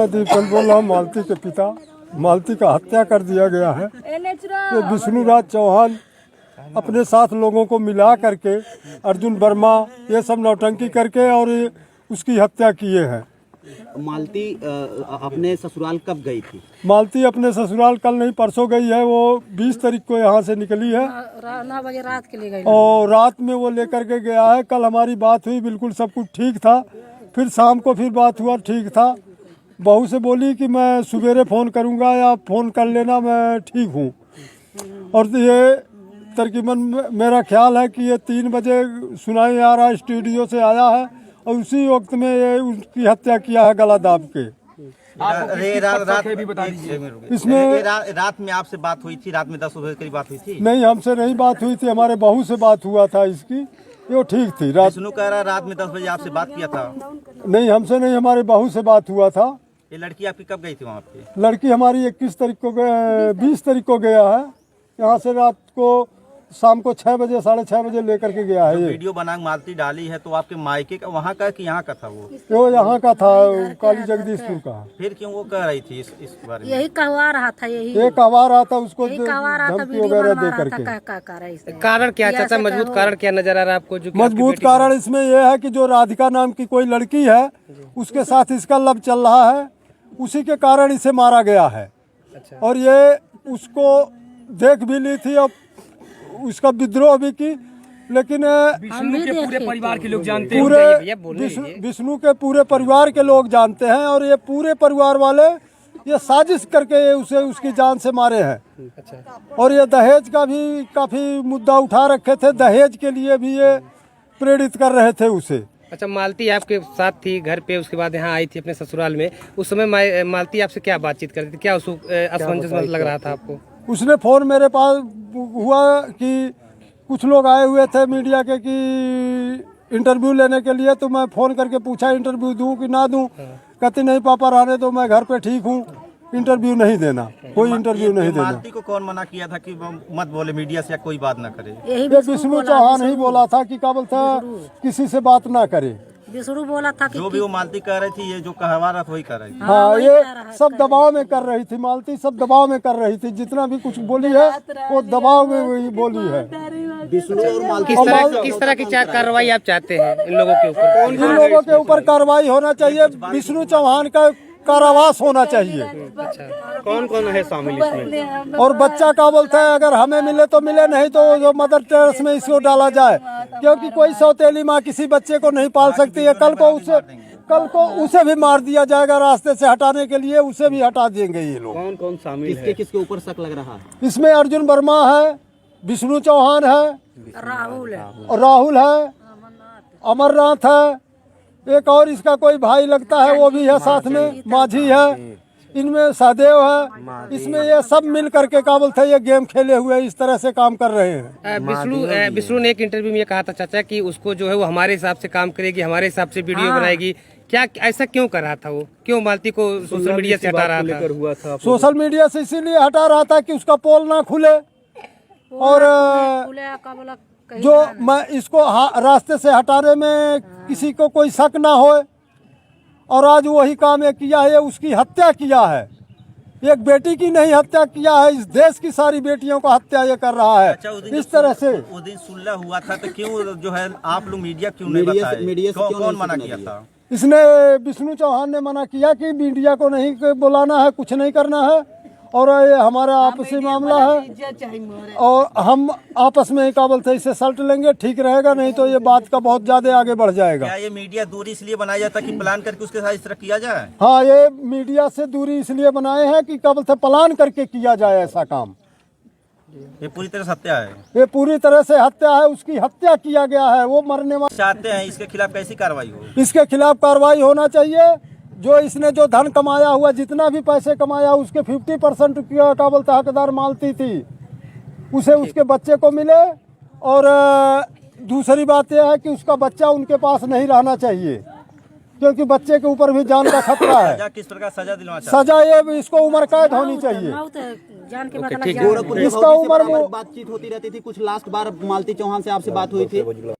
दीपक बोला मालती के पिता, मालती का हत्या कर दिया गया है। ये विष्णुराज चौहान अपने साथ लोगों को मिला करके अर्जुन वर्मा ये सब नौटंकी करके और उसकी हत्या किए हैं। मालती अपने ससुराल कब गई थी? मालती अपने ससुराल कल नहीं परसों गई है। वो 20 तारीख को यहाँ से निकली है 9 बजे रात के लिए गई और रात में वो लेकर के गया है। कल हमारी बात हुई, बिल्कुल सब कुछ ठीक था। फिर शाम को फिर बात हुआ, ठीक था। बहू से बोली कि मैं सवेरे फ़ोन करूँगा या फ़ोन कर लेना, मैं ठीक हूँ। और ये तकरीबन मेरा ख्याल है कि ये 3 बजे सुनाई आ रहा है, स्टूडियो से आया है और उसी वक्त में ये उसकी हत्या किया है गला दाब के। इसमें रात में आपसे बात हुई थी? रात में 10 बजे करीब बात हुई थी? नहीं, हमसे नहीं बात हुई थी, हमारे बहू से बात हुआ था इसकी। वो ठीक थी। रात विष्णु कह रहा रात में 10 बजे आपसे बात किया था? नहीं, हमसे नहीं, हमारे बहू से बात हुआ था। ये लड़की आपकी कब गई थी वहाँ पे? लड़की हमारी 21 तारीख को 20 तारीख को गया है यहाँ से। रात को शाम को 6 बजे 6:30 बजे लेकर के गया है। ये वीडियो बना मालती डाली है तो आपके मायके का वहाँ का कि यहाँ का था? वो यहाँ का था, काली जगदीशपुर का। फिर क्यों वो कह रही थी इस बारे में? यही कहवा रहा था, यही कहवा रहा था उसको, कहवा रहा था, धमकी वगैरह दे करके। कारण क्या चाचा, मजबूत कारण क्या नजर आ रहा है आपको? जो मजबूत कारण इसमें यह है कि जो राधिका नाम की कोई लड़की है उसके साथ इसका लव चल रहा है, उसी के कारण इसे मारा गया है। और ये उसको देख भी ली थी और उसका विद्रोह भी की, लेकिन विष्णु के पूरे परिवार के लोग जानते हैं। पूरे विष्णु के पूरे परिवार के लोग जानते हैं और ये पूरे परिवार वाले ये साजिश करके उसे उसकी जान से मारे हैं। और ये दहेज का भी काफी मुद्दा उठा रखे थे, दहेज के लिए भी ये प्रेरित कर रहे थे उसे। अच्छा, मालती आपके साथ थी घर पे, उसके बाद यहाँ आई थी अपने ससुराल में। उस समय मालती आपसे क्या बातचीत करती थी? क्या उसको असमंजस लग रहा था आपको? उसने फ़ोन मेरे पास हुआ कि कुछ लोग आए हुए थे मीडिया के कि इंटरव्यू लेने के लिए, तो मैं फ़ोन करके पूछा इंटरव्यू दूं कि ना दूं। कहती नहीं पापा रहने दो, मैं घर पे ठीक हूं, इंटरव्यू नहीं देना, कोई इंटरव्यू नहीं देना। मालती को कौन मना किया था कि मत बोले मीडिया से, कोई बात ना करे? ये विष्णु चौहान ही बोला था कि क्या बोलता किसी से बात ना करे। विष्णु बोला था कि जो भी वो मालती कह रही थी, ये जो कहवा रहा था वही कर रही थी। हाँ, ये सब दबाव में कर रही थी, मालती सब दबाव में कर रही थी। जितना भी कुछ बोली है वो दबाव में वही बोली है। विष्णु और मालती किस तरह की कार्रवाई आप चाहते हैं इन लोगों के ऊपर? इन लोगों के ऊपर कार्रवाई होना चाहिए। विष्णु चौहान का कारावास होना चाहिए। कौन कौन है शामिल इसमें? और बच्चा का बोलता है अगर हमें मिले तो मिले, नहीं तो जो मदर टेरेस में इसको डाला जाए, क्योंकि कोई सौतेली माँ किसी बच्चे को नहीं पाल सकती है। कल को उसे भी मार दिया जाएगा, रास्ते से हटाने के लिए उसे भी हटा देंगे ये लोग। कौन कौन शामिल है? किसके ऊपर शक लग रहा है? इसमें अर्जुन वर्मा है, विष्णु चौहान है, राहुल है, अमरनाथ है, एक और इसका कोई भाई लगता है वो भी है साथ में, माझी है, इनमें सहदेव है। इसमें ये सब मिल करके क्या बोलते हैं, ये गेम खेले हुए इस तरह से काम कर रहे हैं। विष्णु ने एक इंटरव्यू में ये कहा था चाचा कि उसको जो है वो हमारे हिसाब से काम करेगी, हमारे हिसाब से वीडियो बनाएगी। क्या ऐसा क्यों कर रहा था वो? क्यों मालती को सोशल मीडिया से हटा रहा था? सोशल मीडिया से इसीलिए हटा रहा था कि उसका पोल ना खुले और जो मैं इसको रास्ते से हटाने में किसी को कोई शक ना हो। और आज वही काम ये किया है, उसकी हत्या किया है। एक बेटी की नहीं हत्या किया है, इस देश की सारी बेटियों को हत्या ये कर रहा है। इस तरह से उस दिन सुलह हुआ था तो क्यों जो है आप लोग मीडिया क्यों नहीं बताए? कौन मना किया था? इसने विष्णु चौहान ने मना किया कि मीडिया को नहीं बुलाना है, कुछ नहीं करना है और ये हमारा आपसी मामला है और हम आपस में ही क्या बोलते इसे सल्ट लेंगे, ठीक रहेगा, नहीं तो ये बात का बहुत ज्यादा आगे बढ़ जाएगा। क्या ये मीडिया दूरी इसलिए बनाया जाता कि प्लान करके उसके साथ इस तरह किया जाए? हाँ, ये मीडिया से दूरी इसलिए बनाए हैं कि क्या बोलते प्लान करके किया जाए ऐसा काम। ये पूरी तरह से हत्या है। ये पूरी तरह से हत्या है, उसकी हत्या किया गया है। वो मरने वाले चाहते हैं इसके खिलाफ कैसी कार्रवाई हो? इसके खिलाफ कार्रवाई होना चाहिए। जो इसने जो धन कमाया हुआ, जितना भी पैसे कमाया, उसके 50% क्या बोलता हकदार मालती थी, उसे उसके बच्चे को मिले। और दूसरी बात यह है कि उसका बच्चा उनके पास नहीं रहना चाहिए, क्योंकि बच्चे के ऊपर भी जान का खतरा है। सजा किस प्रकार सजा दिलवाना चाहिए? सजा ये इसको उम्र कैद होनी चाहिए। जान के इसका उम्र बातचीत होती रहती थी। कुछ लास्ट बार मालती चौहान से आपसे बात हुई थी?